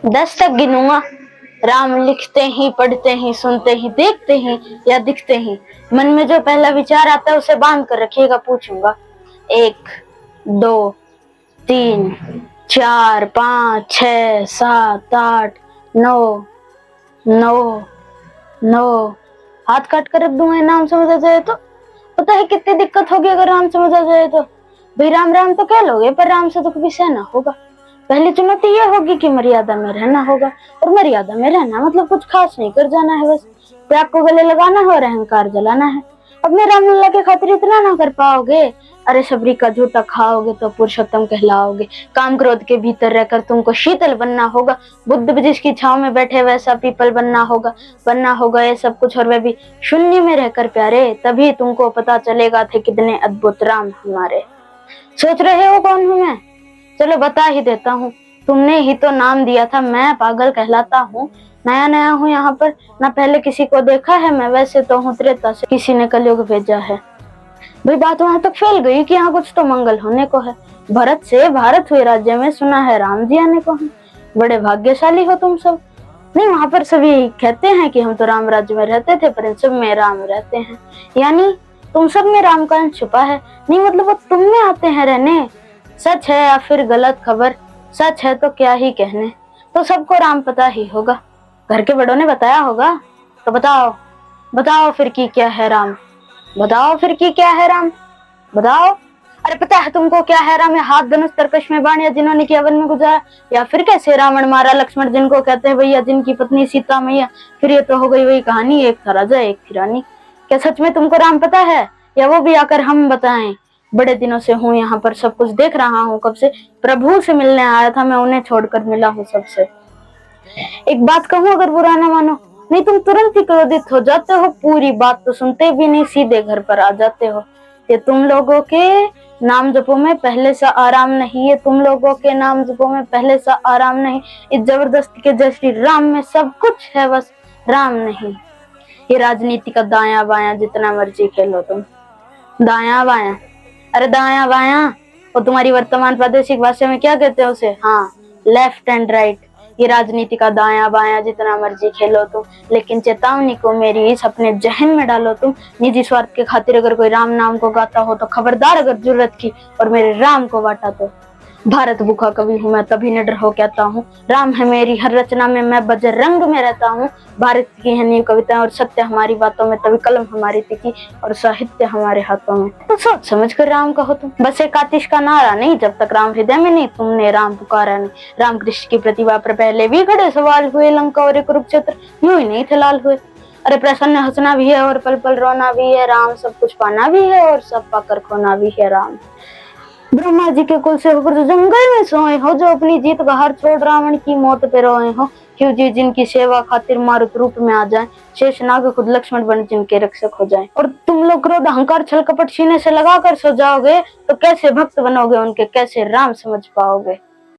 10 तक गिनूंगा। राम लिखते ही, पढ़ते ही, सुनते ही, देखते ही या दिखते ही, मन में जो पहला विचार आता है उसे बांध कर रखिएगा, पूछूंगा। 1, 2, 3, 4, 5, 6, 7, 8, 9, 9, 9। हाथ काट कर रख दूंगा नाम समझ आ जाए तो। पता है कितनी दिक्कत होगी अगर राम समझ आ जाए तो। भाई राम राम तो कह लोगे, पर राम से तो कभी सहना होगा। पहली चुनौती ये होगी कि मर्यादा में रहना होगा, और मर्यादा में रहना मतलब कुछ खास नहीं कर जाना है, बस त्याग को गले लगाना है और अहंकार जलाना है। अपने रामलला के खातिर इतना ना कर पाओगे? अरे शबरी का झूठा खाओगे तो पुरुषोत्तम कहलाओगे। काम क्रोध के भीतर रहकर तुमको शीतल बनना होगा, बुद्ध जिसकी छाव में बैठे वैसा पीपल बनना होगा ये सब कुछ, और वह भी शून्य में रहकर प्यारे। तभी तुमको पता चलेगा थे कितने अद्भुत राम हमारे। सोच रहे हो कौन हूँ मैं? चलो बता ही देता हूँ। तुमने ही तो नाम दिया था, मैं पागल कहलाता हूँ। नया नया हूँ यहाँ पर, ना पहले किसी को देखा है मैं, वैसे तो हूँ त्रेता से किसी ने कलयुग भेजा है। भाई बात वहां तक फैल गई कि यहाँ कुछ तो मंगल होने को है। भरत से भारत हुए राज्य में सुना है राम जी आने को है। बड़े भाग्यशाली हो तुम सब। नहीं, वहां पर सभी कहते हैं कि हम तो राम राज्य में रहते थे, पर इन सब में राम रहते हैं। यानी तुम सब में राम का अंश छुपा है। नहीं मतलब वो तुम में आते हैं रहने। सच है या फिर गलत खबर? सच है तो क्या ही कहने, तो सबको राम पता ही होगा। घर के बड़ों ने बताया होगा। तो बताओ फिर की क्या है राम? बताओ फिर की क्या है राम? बताओ। अरे पता है तुमको क्या है राम? हाथ धनुष तरकश में बाण, या जिन्होंने किया वन में गुजारा, या फिर कैसे रावण मारा लक्ष्मण जिनको कहते हैं भैया, जिनकी पत्नी सीता मैया। फिर ये तो हो गई वही कहानी, एक था राजा एक थी रानी। क्या सच में तुमको राम पता है, या वो भी आकर हम बताएं? बड़े दिनों से हूँ यहाँ पर, सब कुछ देख रहा हूँ कब से। प्रभु से मिलने आया था मैं, उन्हें छोड़कर मिला हूँ सबसे। एक बात कहूँ अगर बुरा ना मानो, नहीं तुम तुरंत ही क्रोधित हो जाते हो, पूरी बात तो सुनते भी नहीं सीधे घर पर आ जाते हो। ये तुम लोगों के नाम जपो में पहले सा आराम नहीं, ये तुम लोगों के नाम जपो में पहले सा आराम नहीं। इस जबरदस्ती के जय श्री राम में सब कुछ है, बस राम नहीं। ये राजनीति का दाया बाया जितना मर्जी खेलो तुम। दाया बाया, अरे दाया बाया वो तुम्हारी वर्तमान प्रादेशिक भाषा में क्या कहते हो उसे? हाँ, लेफ्ट एंड राइट। ये राजनीति का दाया बाया जितना मर्जी खेलो तुम, लेकिन चेतावनी को मेरी इस अपने जहन में डालो तुम। निजी स्वार्थ के खातिर अगर कोई राम नाम को गाता हो तो खबरदार, अगर जरूरत की और मेरे राम को बांटा तो। भारत भूखा कवि हूँ मैं, तभी निडर हो कहता हूँ, राम है मेरी हर रचना में, मैं बजरंग में रहता हूँ। भारत की है नींव कविताएं और सत्य हमारी बातों में, तभी कलम हमारी तिखी और साहित्य हमारे हाथों में। तो सोच समझ कर राम कहो तुम, बस एक आतिश का नारा नहीं, जब तक राम हृदय में नहीं तुमने राम पुकारा नहीं। राम कृष्ण की प्रतिभा पर पहले भी खड़े सवाल हुए, लंका और कुरुक्षेत्र यूं ही नहीं थे लाल हुए। अरे प्रसन्न हंसना भी है और पल पल रोना भी है राम, सब कुछ पाना भी है और सब पाकर खोना भी है राम। ब्रह्मा जी के कुल से होकर जो जंगल में सोए हो, जो अपनी जीत का हार छोड़ रावण की मौत पे रोए हो, क्यों जी जिनकी सेवा खातिर मारुत रूप में आ जाए, शेषनाग खुद लक्ष्मण बन जिनके रक्षक हो जाए। और तुम लोग क्रोध अहंकार छल कपट सीने से लगा कर सो जाओगे, तो कैसे भक्त बनोगे उनके, कैसे राम समझ पाओगे?